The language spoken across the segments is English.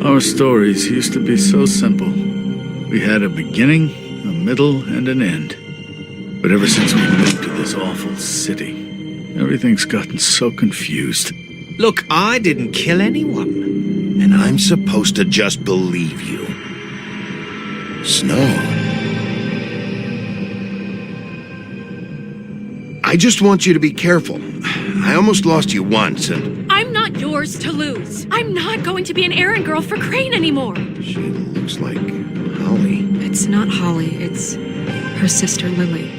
Our stories used to be so simple. We had a beginning, a middle, and an end. But ever since we moved to this awful city, everything's gotten so confused. Look, I didn't kill anyone. And I'm supposed to just believe you. Snow. I just want you to be careful. I almost lost you once, and... I'm not yours to lose. I'm not going to be an errand girl for Crane anymore. She looks like Holly. It's not Holly, it's her sister Lily.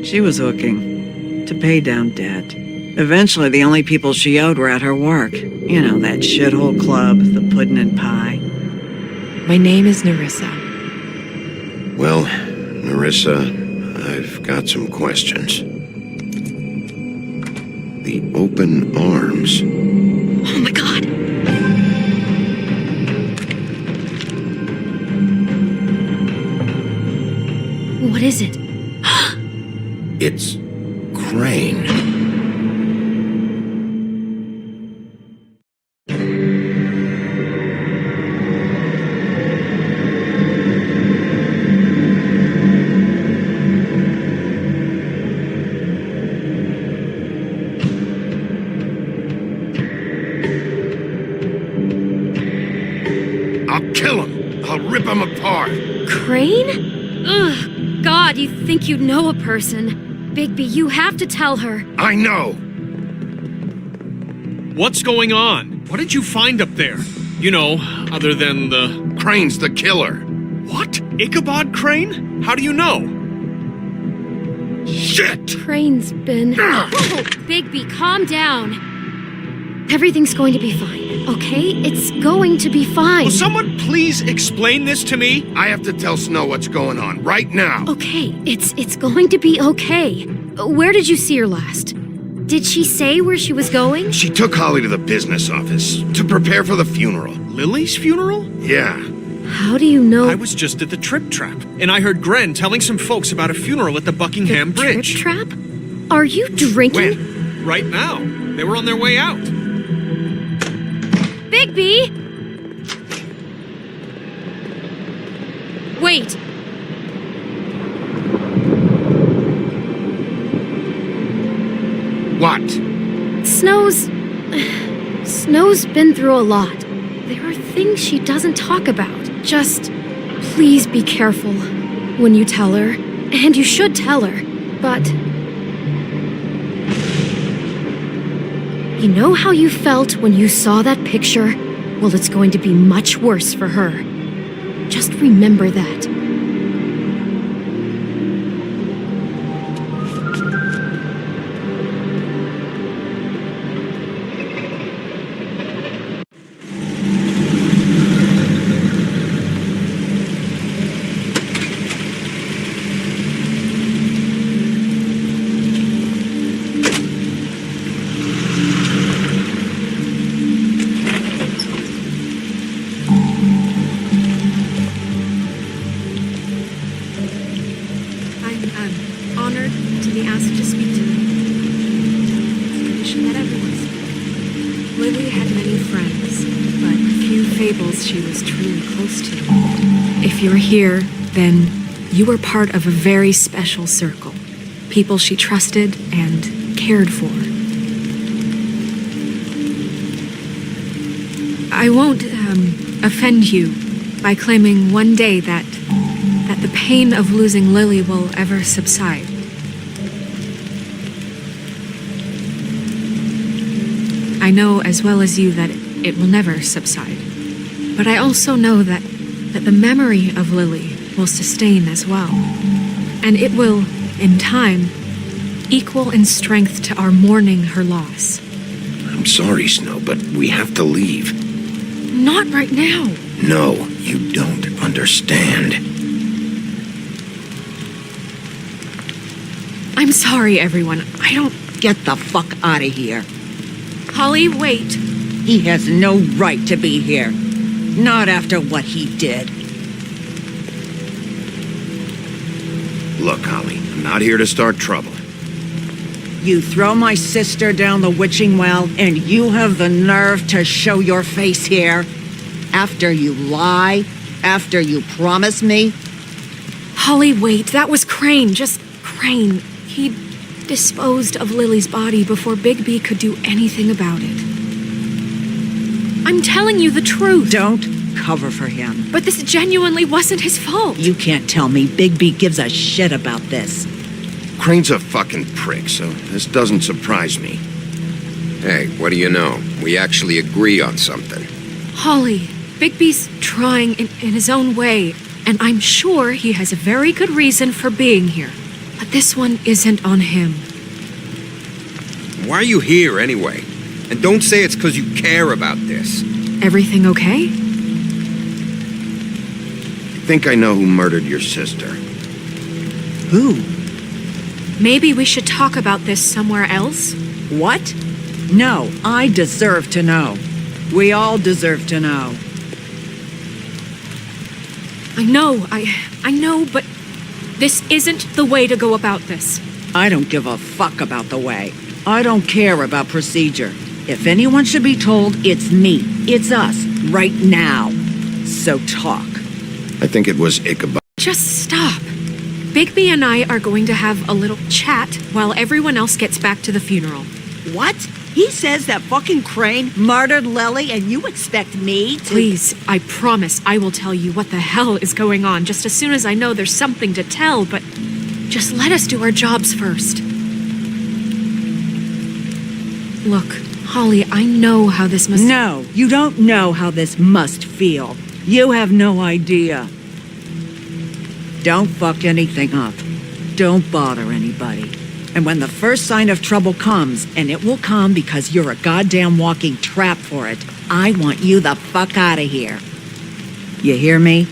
She was hooking to pay down debt. Eventually, the only people she owed were at her work. You know, that shithole club, the puddin' and pie. My name is Nerissa. Well, Nerissa, I've got some questions. The open arms. Oh my god. What is it? It's Crane. I'll kill him. I'll rip him apart. Crane? Ugh. God, you think you know a person. Bigby, you have to tell her. I know. What's going on? What did you find up there? You know, other than the... Crane's the killer. What? Ichabod Crane? How do you know? Shit! Crane's been... Whoa, Bigby, calm down. Everything's going to be fine, okay? It's going to be fine. Will someone please explain this to me? I have to tell Snow what's going on right now. Okay, it's going to be okay. Where did you see her last? Did she say where she was going? She took Holly to the business office to prepare for the funeral. Lily's funeral? Yeah. How do you know? I was just at the Trip Trap, and I heard Gren telling some folks about a funeral at the Buckingham Bridge. Trip Trap? Are you drinking? When? Right now. They were on their way out. Bigby! Wait. What? Snow's been through a lot. There are things she doesn't talk about. Just please be careful when you tell her. And you should tell her. But you know how you felt when you saw that picture? Well, it's going to be much worse for her. Just remember that. I'm honored to be asked to speak tonight. It's tradition that everyone speak. Lily had many friends, but few Fables she was truly close to. If you're here, then you were part of a very special circle. People she trusted and cared for. I won't offend you by claiming one day that the pain of losing Lily will ever subside. I know as well as you that it will never subside. But I also know that the memory of Lily will sustain as well. And it will, in time, equal in strength to our mourning her loss. I'm sorry, Snow, but we have to leave. Not right now. No, you don't understand. I'm sorry, everyone. I don't... Get the fuck out of here. Holly, wait. He has no right to be here. Not after what he did. Look, Holly, I'm not here to start trouble. You throw my sister down the witching well, and you have the nerve to show your face here? After you lie? After you promise me? Holly, wait. That was Crane. Just Crane. He disposed of Lily's body before Bigby could do anything about it. I'm telling you the truth. Don't cover for him. But this genuinely wasn't his fault. You can't tell me Bigby gives a shit about this. Crane's a fucking prick, so this doesn't surprise me. Hey, what do you know? We actually agree on something. Holly, Bigby's trying in his own way, and I'm sure he has a very good reason for being here. But this one isn't on him. Why are you here anyway? And don't say it's because you care about this. Everything okay? I think I know who murdered your sister. Who? Maybe we should talk about this somewhere else? What? No, I deserve to know. We all deserve to know. I know, but this isn't the way to go about this. I don't give a fuck about the way. I don't care about procedure. If anyone should be told, it's me. It's us, right now. So talk. I think it was Ichabod. Just stop. Bigby and I are going to have a little chat while everyone else gets back to the funeral. What? He says that fucking Crane murdered Lily and you expect me to— Please, I promise I will tell you what the hell is going on just as soon as I know there's something to tell, but just let us do our jobs first. Look, Holly, I know how this must— No, you don't know how this must feel. You have no idea. Don't fuck anything up. Don't bother anybody. And when the first sign of trouble comes, and it will come because you're a goddamn walking trap for it, I want you the fuck out of here. You hear me?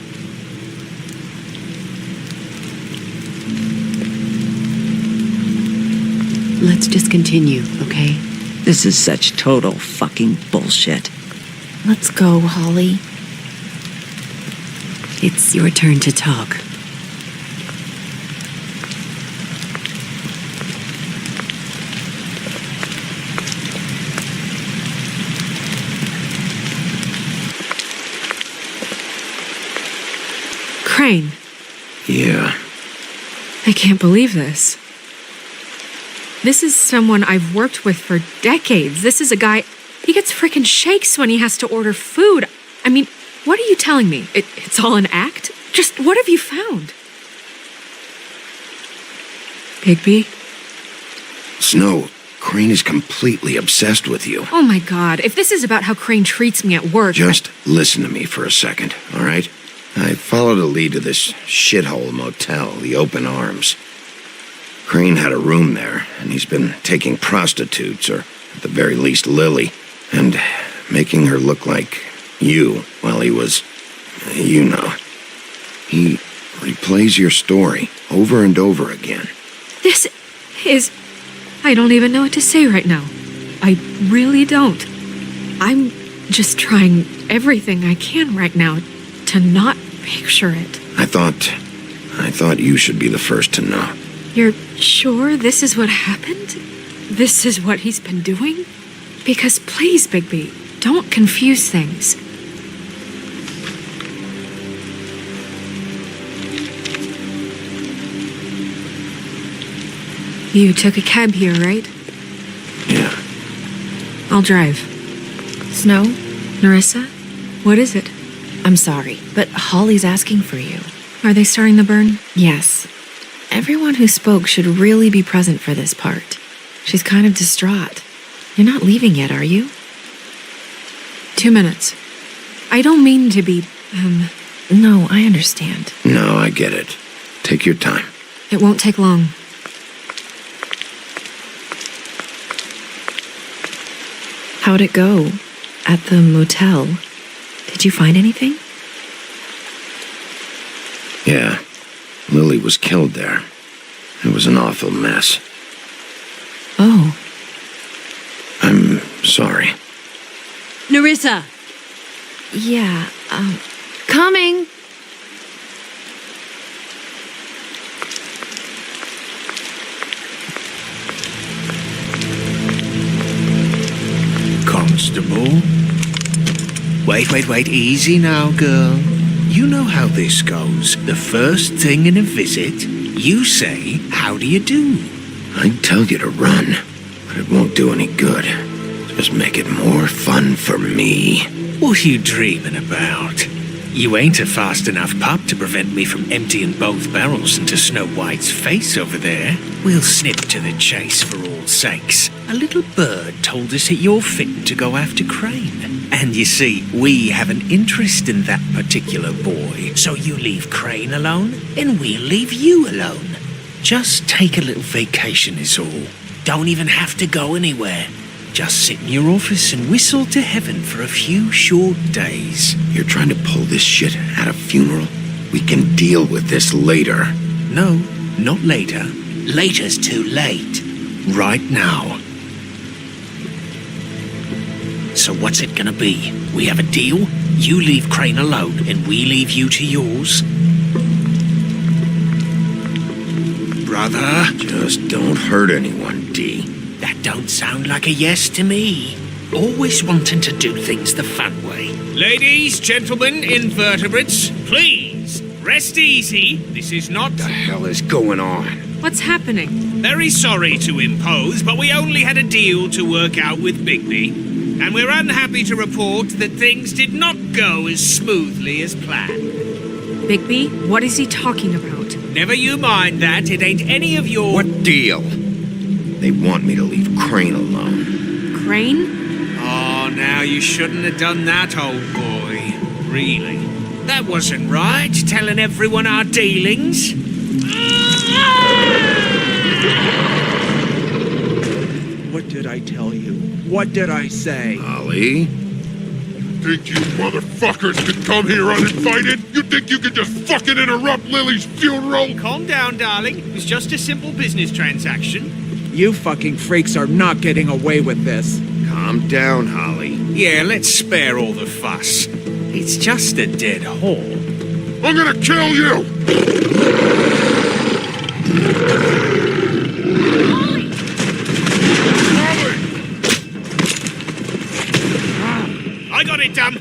Let's just continue, okay? This is such total fucking bullshit. Let's go, Holly. It's your turn to talk. Crane. Yeah. I can't believe this. This is someone I've worked with for decades. This is a guy, he gets frickin' shakes when he has to order food. I mean, what are you telling me? It's all an act? Just what have you found? Bigby? Snow, Crane is completely obsessed with you. Oh my god, if this is about how Crane treats me at work— Just listen to me for a second, all right? I followed a lead to this shithole motel, the Open Arms. Crane had a room there, and he's been taking prostitutes, or at the very least Lily, and making her look like you while he was, you know. He replays your story over and over again. This is— I don't even know what to say right now. I really don't. I'm just trying everything I can right now to not picture it. I thought you should be the first to know. You're sure this is what happened? This is what he's been doing? Because please, Bigby, don't confuse things. You took a cab here, right? Yeah. I'll drive. Snow? Nerissa? What is it? I'm sorry, but Holly's asking for you. Are they starting the burn? Yes. Everyone who spoke should really be present for this part. She's kind of distraught. You're not leaving yet, are you? 2 minutes. I don't mean to be, No, I understand. No, I get it. Take your time. It won't take long. How'd it go? At the motel? Did you find anything? Yeah. Lily was killed there. It was an awful mess. Oh. I'm sorry. Nerissa! Yeah, coming! Constable. Wait, easy now, girl. You know how this goes. The first thing in a visit, you say, how do you do? I'd tell you to run, but it won't do any good. Just make it more fun for me. What are you dreaming about? You ain't a fast enough pup to prevent me from emptying both barrels into Snow White's face over there. We'll snip to the chase for all sakes. A little bird told us that you're fitting to go after Crane. And you see, we have an interest in that particular boy. So you leave Crane alone, and we'll leave you alone. Just take a little vacation is all. Don't even have to go anywhere. Just sit in your office and whistle to heaven for a few short days. You're trying to pull this shit at a funeral? We can deal with this later. No, not later. Later's too late. Right now. So what's it gonna be? We have a deal? You leave Crane alone and we leave you to yours? Brother? Just don't hurt anyone, D. That don't sound like a yes to me. Always wanting to do things the fun way. Ladies, gentlemen, invertebrates, please, rest easy. This is not... What the hell is going on? What's happening? Very sorry to impose, but we only had a deal to work out with Bigby. And we're unhappy to report that things did not go as smoothly as planned. Bigby, what is he talking about? Never you mind that, it ain't any of your... What deal? They want me to leave Crane alone. Crane? Oh, now you shouldn't have done that, old boy. Really? That wasn't right, telling everyone our dealings. What did I tell you? What did I say? Ollie? Think you motherfuckers could come here uninvited? You think you could just fucking interrupt Lily's funeral? Calm down, darling. It's just a simple business transaction. You fucking freaks are not getting away with this. Calm down, Holly. Yeah, let's spare all the fuss. It's just a dead whore. I'm gonna kill you! I got it, damn!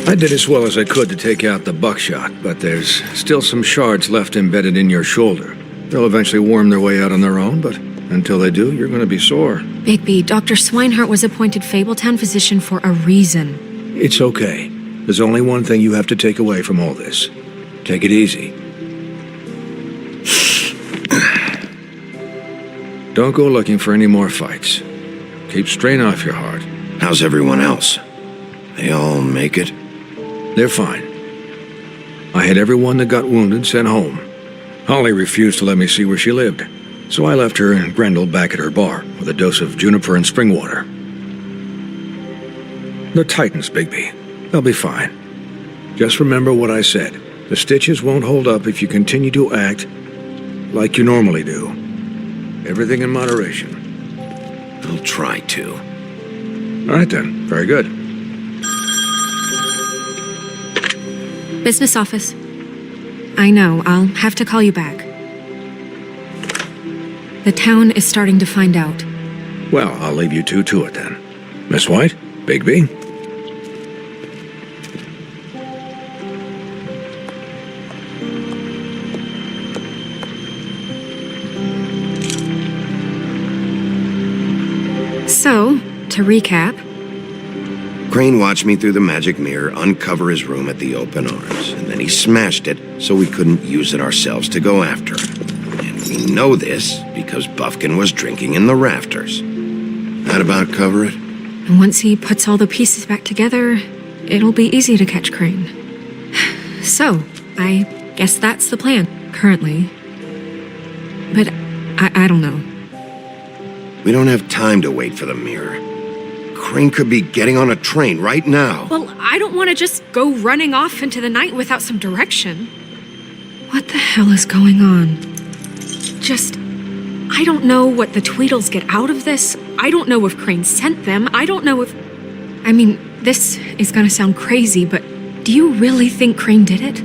I did as well as I could to take out the buckshot, but there's still some shards left embedded in your shoulder. They'll eventually worm their way out on their own, but until they do, you're going to be sore. Bigby, Dr. Swinehart was appointed Fabletown physician for a reason. It's okay. There's only one thing you have to take away from all this. Take it easy. Don't go looking for any more fights. Keep strain off your heart. How's everyone else? They all make it? They're fine. I had everyone that got wounded sent home. Holly refused to let me see where she lived, so I left her and Grendel back at her bar with a dose of juniper and spring water. They're Titans, Bigby. They'll be fine. Just remember what I said. The stitches won't hold up if you continue to act like you normally do. Everything in moderation. I'll try to. All right then, very good. Business office. I know, I'll have to call you back. The town is starting to find out. Well, I'll leave you two to it then. Miss White, Bigby. So, to recap, Crane watched me through the magic mirror uncover his room at the open arms, and then he smashed it so we couldn't use it ourselves to go after him. And we know this because Buffkin was drinking in the rafters. That about cover it? and once he puts all the pieces back together, it'll be easy to catch Crane. So, I guess that's the plan, currently. But I don't know. We don't have time to wait for the mirror. Crane could be getting on a train right now. Well, I don't want to just go running off into the night without some direction. What the hell is going on? I don't know what the Tweedles get out of this. I don't know if Crane sent them. I don't know if... I mean, this is gonna sound crazy, but do you really think Crane did it?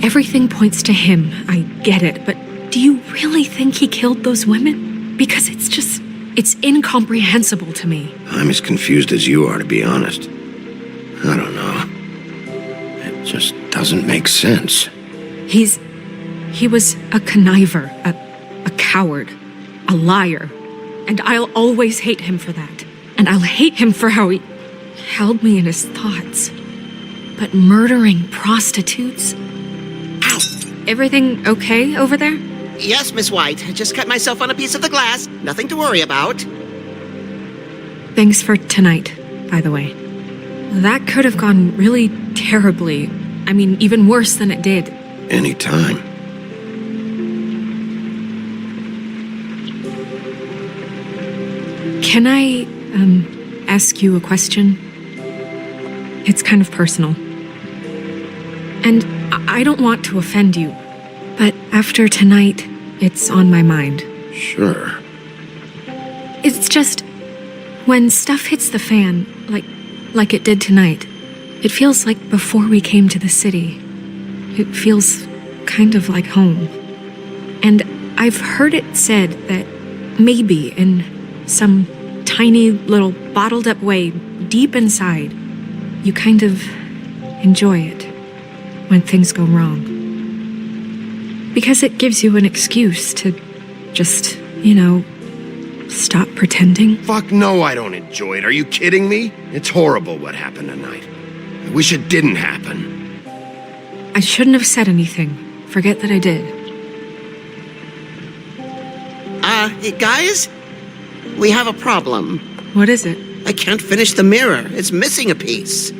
Everything points to him, I get it, but do you really think he killed those women? Because it's incomprehensible to me. I'm as confused as you are, to be honest. I don't know. It just doesn't make sense. He was a conniver, a coward, a liar. And I'll always hate him for that. And I'll hate him for how he held me in his thoughts. But murdering prostitutes? Ow! Everything okay over there? Yes, Miss White. I just cut myself on a piece of the glass. Nothing to worry about. Thanks for tonight, by the way. That could have gone really terribly. I mean, even worse than it did. Anytime. Can I, ask you a question? It's kind of personal. And I don't want to offend you, but after tonight, it's on my mind. Sure. It's just, when stuff hits the fan, like it did tonight, it feels like before we came to the city. It feels kind of like home. And I've heard it said that maybe in some tiny little bottled up way deep inside, you kind of enjoy it when things go wrong. Because it gives you an excuse to just, stop pretending. Fuck no, I don't enjoy it. Are you kidding me? It's horrible what happened tonight. I wish it didn't happen. I shouldn't have said anything. Forget that I did. Hey, guys? We have a problem. What is it? I can't finish the mirror. It's missing a piece.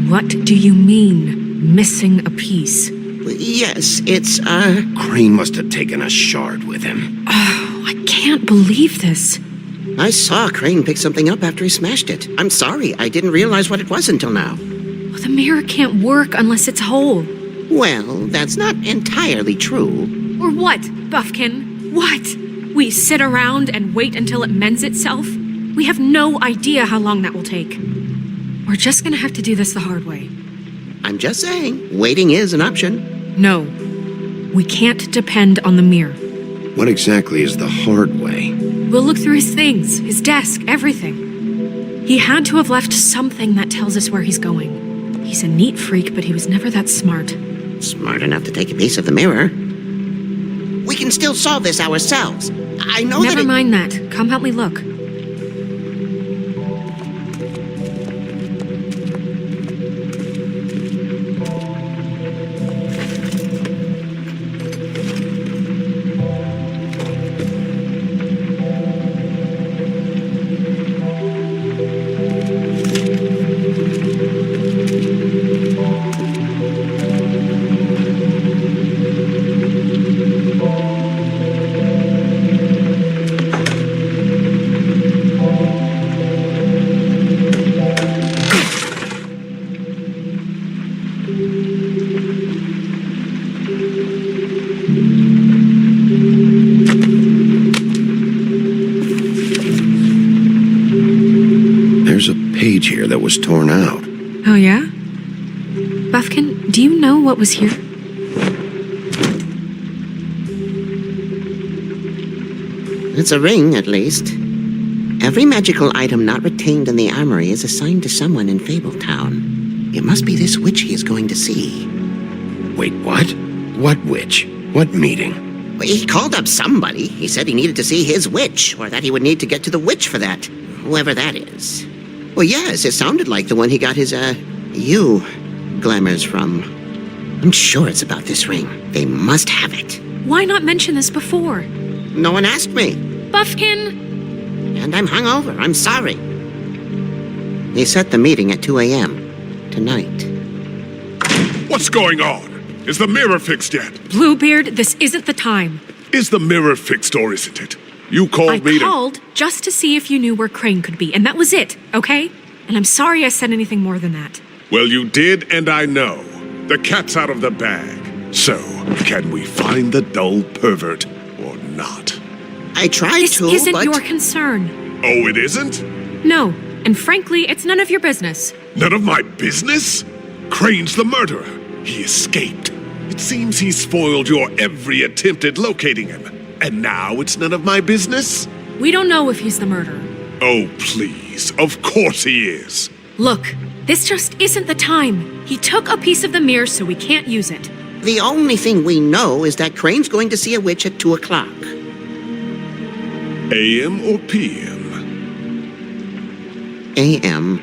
What do you mean, missing a piece? Yes, it's, Crane must have taken a shard with him. Oh, I can't believe this. I saw Crane pick something up after he smashed it. I'm sorry, I didn't realize what it was until now. Well, the mirror can't work unless it's whole. Well, that's not entirely true. Or what, Buffkin? What? We sit around and wait until it mends itself? We have no idea how long that will take. We're just gonna have to do this the hard way. I'm just saying, waiting is an option. No. We can't depend on the mirror. What exactly is the hard way? We'll look through his things, his desk, everything. He had to have left something that tells us where he's going. He's a neat freak, but he was never that smart. Smart enough to take a piece of the mirror. We can still solve this ourselves. I know that Never mind that. Come help me look. There's a page here that was torn out. Oh, yeah? Buffkin, do you know what was here? It's a ring, at least. Every magical item not retained in the armory is assigned to someone in Fabletown. It must be this witch he is going to see. Wait, what? What witch? What meeting? Well, he called up somebody. He said he needed to see his witch, or that he would need to get to the witch for that. Whoever that is. Well, yes, it sounded like the one he got his, glamours from. I'm sure it's about this ring. They must have it. Why not mention this before? No one asked me. Buffkin! And I'm hungover. I'm sorry. He set the meeting at 2 a.m. tonight. What's going on? Is the mirror fixed yet? Bluebeard, this isn't the time. Is the mirror fixed or isn't it? You called me to... I called just to see if you knew where Crane could be, and that was it, okay? And I'm sorry I said anything more than that. Well, you did, and I know. The cat's out of the bag. So, can we find the dull pervert or not? I tried to, This isn't but... your concern. Oh, it isn't? No, and frankly, it's none of your business. None of my business? Crane's the murderer. He escaped. It seems he spoiled your every attempt at locating him. And now it's none of my business? We don't know if he's the murderer. Oh, please. Of course he is. Look, this just isn't the time. He took a piece of the mirror, so we can't use it. The only thing we know is that Crane's going to see a witch at 2 o'clock. AM or PM? AM.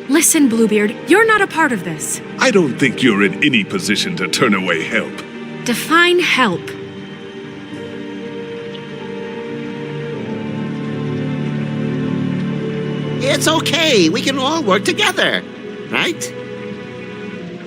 Listen, Bluebeard, you're not a part of this. I don't think you're in any position to turn away help. Define help. It's okay. We can all work together, right?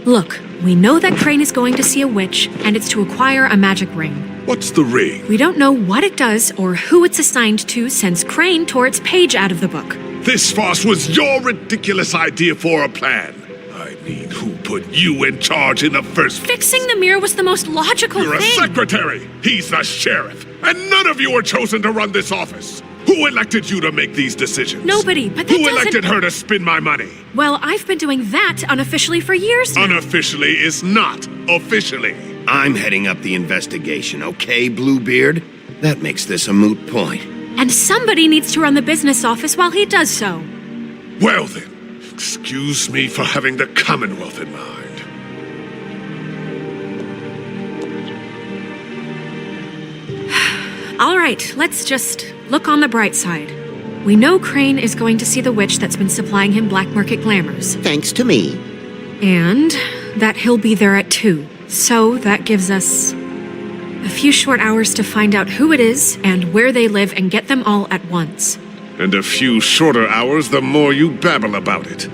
Look, we know that Crane is going to see a witch, and it's to acquire a magic ring. What's the ring? We don't know what it does or who it's assigned to since Crane tore its page out of the book. This farce was your ridiculous idea for a plan. I mean, who put you in charge in the first place? Fixing the mirror was the most logical You're thing. a secretary. He's the sheriff. And none of you were chosen to run this office. Who elected you to make these decisions? Nobody, but that Who doesn't... elected her to spend my money? Well, I've been doing that unofficially for years now. Unofficially is not officially. I'm heading up the investigation, okay, Bluebeard? That makes this a moot point. And somebody needs to run the business office while he does so. Well then, excuse me for having the Commonwealth in mind. All right, let's just look on the bright side. We know Crane is going to see the witch that's been supplying him black market glamours. Thanks to me. And that he'll be there at 2. So that gives us a few short hours to find out who it is and where they live and get them all at once. And a few shorter hours the more you babble about it.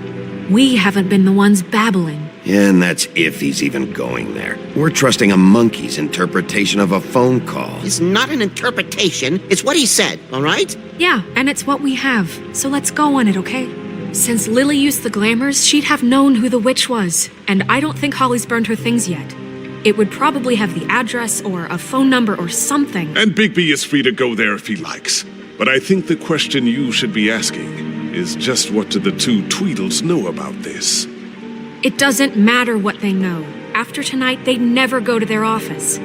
We haven't been the ones babbling. Yeah, and that's if he's even going there. We're trusting a monkey's interpretation of a phone call. It's not an interpretation. It's what he said, all right? Yeah, and it's what we have. So let's go on it, okay? Since Lily used the glamours, she'd have known who the witch was. And I don't think Holly's burned her things yet. It would probably have the address or a phone number or something. And Bigby is free to go there if he likes. But I think the question you should be asking is just what do the two Tweedles know about this? It doesn't matter what they know. After tonight, they'd never go to their office.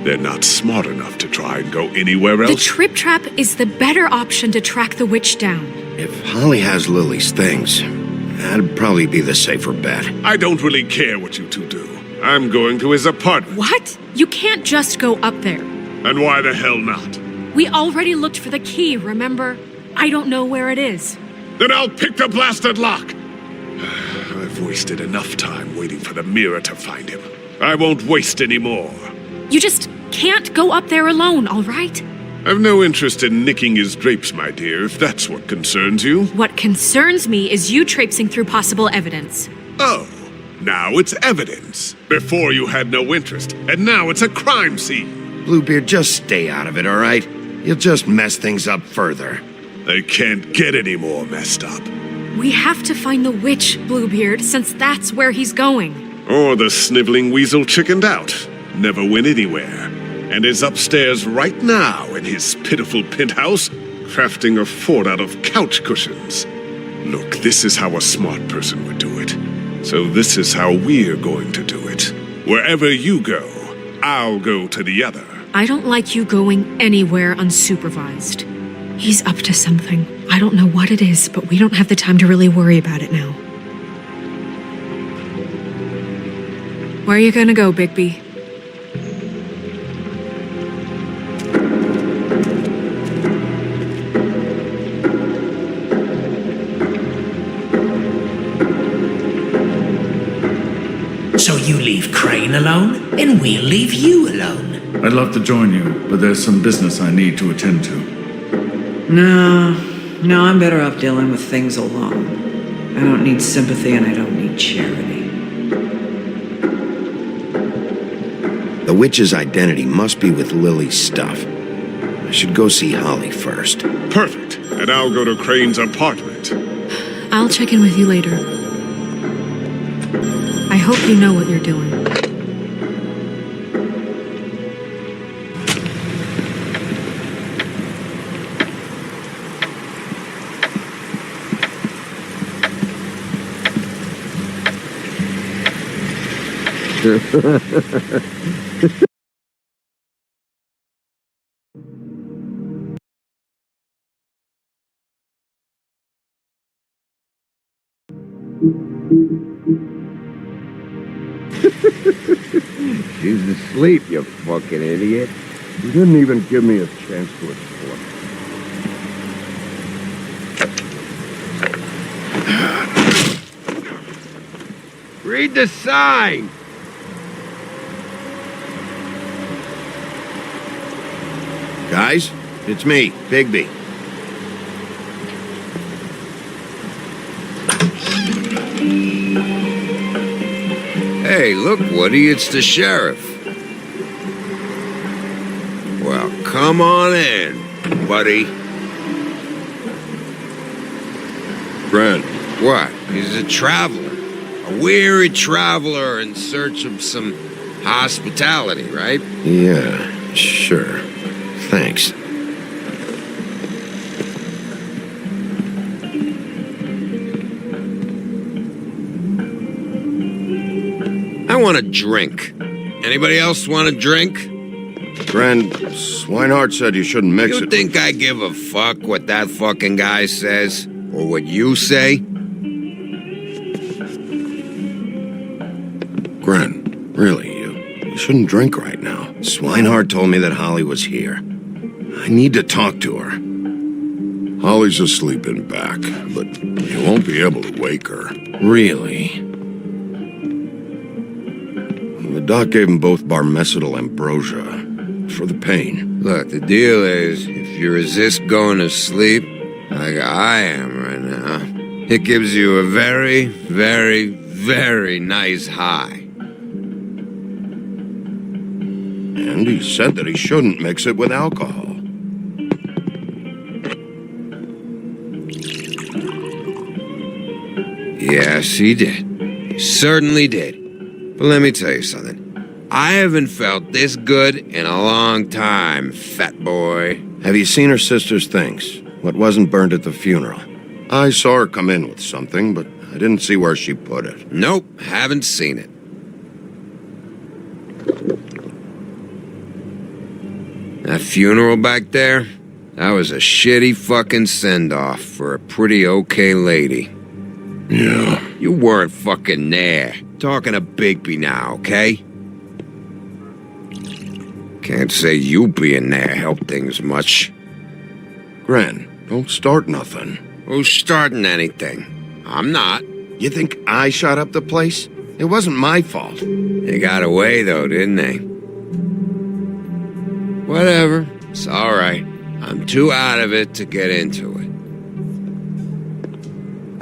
They're not smart enough to try and go anywhere else. The Trip Trap is the better option to track the witch down. If Holly has Lily's things, that'd probably be the safer bet. I don't really care what you two do. I'm going to his apartment. What? You can't just go up there. And why the hell not? We already looked for the key, remember? I don't know where it is. Then I'll pick the blasted lock. I've wasted enough time waiting for the mirror to find him. I won't waste any more. You just can't go up there alone, all right? I've no interest in nicking his drapes, my dear, if that's what concerns you. What concerns me is you traipsing through possible evidence. Oh, now it's evidence. Before you had no interest, and now it's a crime scene. Bluebeard, just stay out of it, all right? You'll just mess things up further. They can't get any more messed up. We have to find the witch, Bluebeard, since that's where he's going. Or the sniveling weasel chickened out, never went anywhere, and is upstairs right now in his pitiful penthouse, crafting a fort out of couch cushions. Look, this is how a smart person would do it. So this is how we're going to do it. Wherever you go, I'll go to the other. I don't like you going anywhere unsupervised. He's up to something. I don't know what it is, but we don't have the time to really worry about it now. Where are you gonna go, Bigby? So you leave Crane alone, and we'll leave you alone. I'd love to join you, but there's some business I need to attend to. No, I'm better off dealing with things alone. I don't need sympathy and I don't need charity. The witch's identity must be with Lily's stuff. I should go see Holly first. Perfect. And I'll go to Crane's apartment. I'll check in with you later. I hope you know what you're doing. She's asleep, you fucking idiot. You didn't even give me a chance to explore. Read the sign! Guys, it's me, Bigby. Hey, look, Woody, it's the sheriff. Well, come on in, buddy. Brent. What? He's a traveler. A weary traveler in search of some hospitality, right? Yeah, sure. Thanks. I want a drink. Anybody else want a drink? Friend, Swinehart said you shouldn't mix it. You think I give a fuck what that fucking guy says? Or what you say? Gren, really, you shouldn't drink right now. Swinehart told me that Holly was here. I need to talk to her. Holly's asleep in back, but you won't be able to wake her. Really? The doc gave them both barmecidal ambrosia for the pain. Look, the deal is, if you resist going to sleep, like I am right now, it gives you a very, very, very nice high. And he said that he shouldn't mix it with alcohol. Yes, he did. He certainly did. But let me tell you something. I haven't felt this good in a long time, fat boy. Have you seen her sister's things? What wasn't burned at the funeral? I saw her come in with something, but I didn't see where she put it. Nope, haven't seen it. That funeral back there, that was a shitty fucking send-off for a pretty okay lady. Yeah. You weren't fucking there. Talking to Bigby now, okay? Can't say you being there helped things much. Gren, don't start nothing. Who's starting anything? I'm not. You think I shot up the place? It wasn't my fault. They got away, though, didn't they? Whatever. It's all right. I'm too out of it to get into it.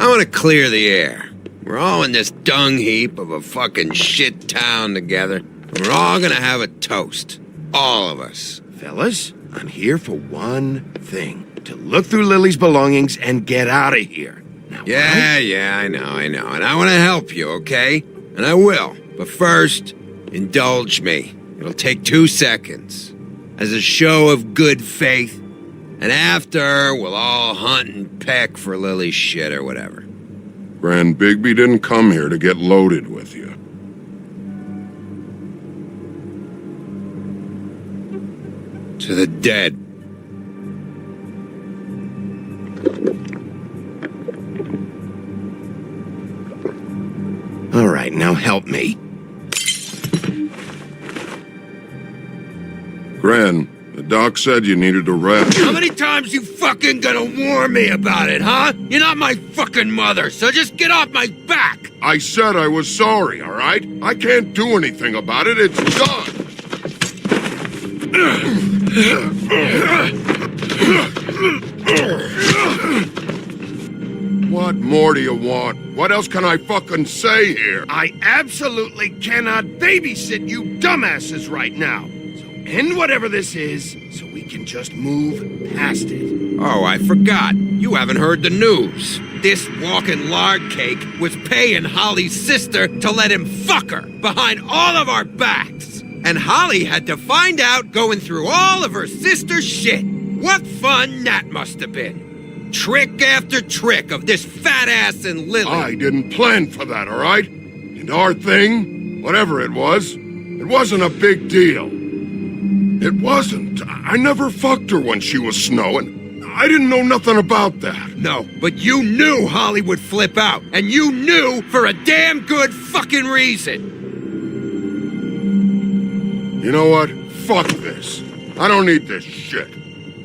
I want to clear the air. We're all in this dung heap of a fucking shit town together. And we're all gonna have a toast. All of us. Fellas, I'm here for one thing. To look through Lily's belongings and get out of here. Now, Yeah, I know. And I want to help you, okay? And I will. But first, indulge me. It'll take 2 seconds. As a show of good faith And after, we'll all hunt and peck for Lily's shit or whatever. Grand Bigby didn't come here to get loaded with you. To the dead. All right, now help me. Gran, the doc said you needed a rest. How many times you fucking gonna warn me about it, huh? You're not my fucking mother, so just get off my back! I said I was sorry, all right? I can't do anything about it. It's done. What more do you want? What else can I fucking say here? I absolutely cannot babysit you dumbasses right now. So end whatever this is, so we can just move past it. Oh, I forgot. You haven't heard the news. This walking lard cake was paying Holly's sister to let him fuck her behind all of our backs. And Holly had to find out going through all of her sister's shit. What fun that must have been. Trick after trick of this fat ass and Lily. I didn't plan for that, all right? And our thing, whatever it wasn't a big deal. It wasn't. I never fucked her when she was snowing. I didn't know nothing about that. No, but you knew Holly would flip out. And you knew for a damn good fucking reason. You know what? Fuck this. I don't need this shit.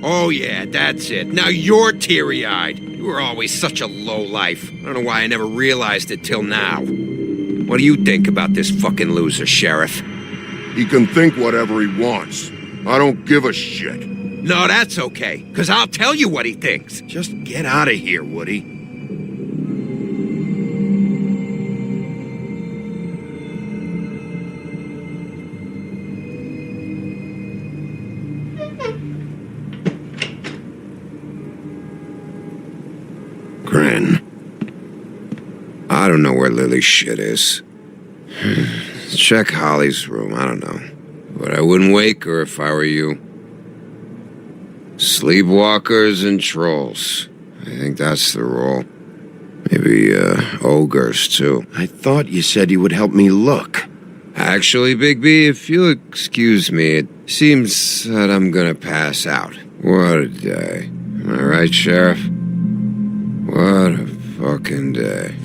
Oh yeah, that's it. Now you're teary-eyed. You were always such a lowlife. I don't know why I never realized it till now. What do you think about this fucking loser, Sheriff? He can think whatever he wants. I don't give a shit. No, that's okay, because I'll tell you what he thinks. Just get out of here, Woody. Grin. I don't know where Lily's shit is. Check Holly's room, I don't know. But I wouldn't wake her if I were you. Sleepwalkers and trolls. I think that's the rule. Maybe, ogres, too. I thought you said you would help me look. Actually, Bigby, if you'll excuse me, it seems that I'm gonna pass out. What a day. Am I right, Sheriff? What a fucking day.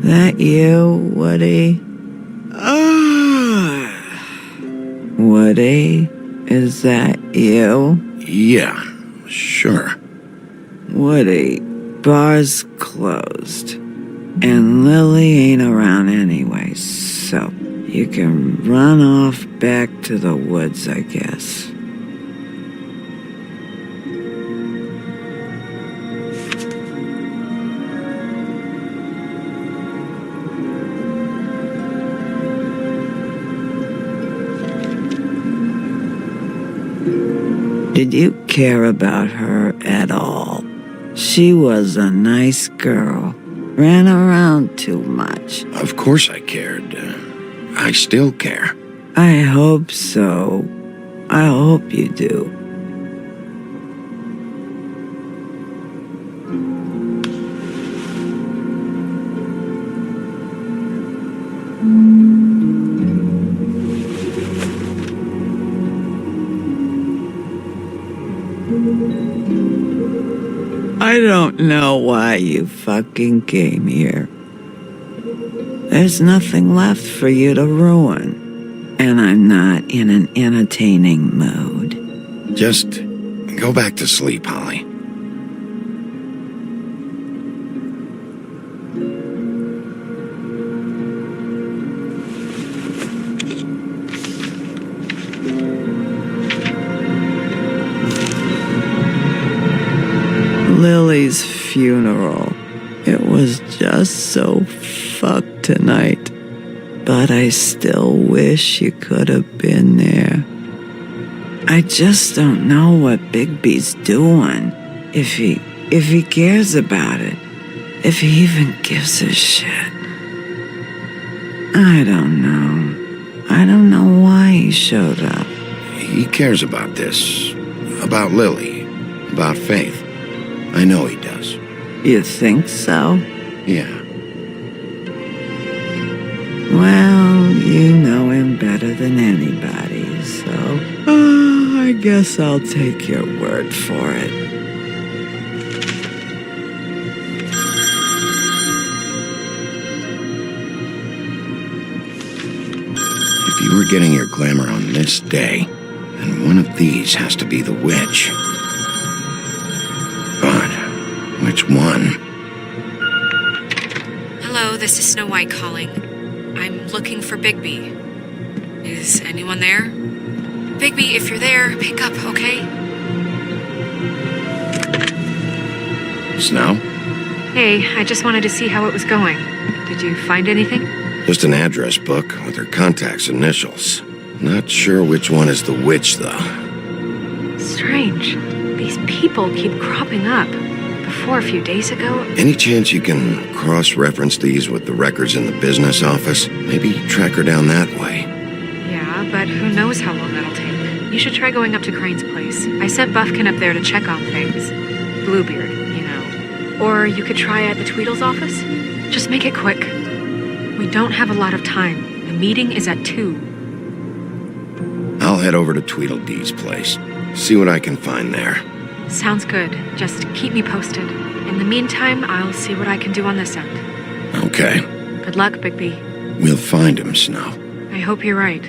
That you, Woody? Woody, is that you? Yeah, sure. Woody, bar's closed. And Lily ain't around anyway, so you can run off back to the woods, I guess. Did you care about her at all? She was a nice girl. Ran around too much. Of course I cared. I still care. I hope so. I hope you do. I don't know why you fucking came here. There's nothing left for you to ruin. And I'm not in an entertaining mood. Just go back to sleep, Holly. Lily's funeral. It was just so fucked tonight. But I still wish you could have been there. I just don't know what Bigby's doing. If he cares about it. If he even gives a shit. I don't know. I don't know why he showed up. He cares about this. About Lily. About Faith. I know he does. You think so? Yeah. Well, you know him better than anybody, so I guess I'll take your word for it. If you were getting your glamour on this day, then one of these has to be the witch. But which one? Hello, this is Snow White calling. I'm looking for Bigby. Is anyone there? Bigby, if you're there, pick up, okay? Snow? Hey, I just wanted to see how it was going. Did you find anything? Just an address book with her contact's initials. Not sure which one is the witch, though. Strange. These people keep cropping up. Before a few days ago... Any chance you can cross-reference these with the records in the business office? Maybe track her down that way. Yeah, but who knows how long that'll take. You should try going up to Crane's place. I sent Buffkin up there to check on things. Bluebeard, you know. Or you could try at the Tweedle's office. Just make it quick. We don't have a lot of time. The meeting is at 2. I'll head over to Tweedledee's place. See what I can find there. Sounds good. Just keep me posted. In the meantime, I'll see what I can do on this end. Okay. Good luck, Bigby. We'll find him, Snow. I hope you're right.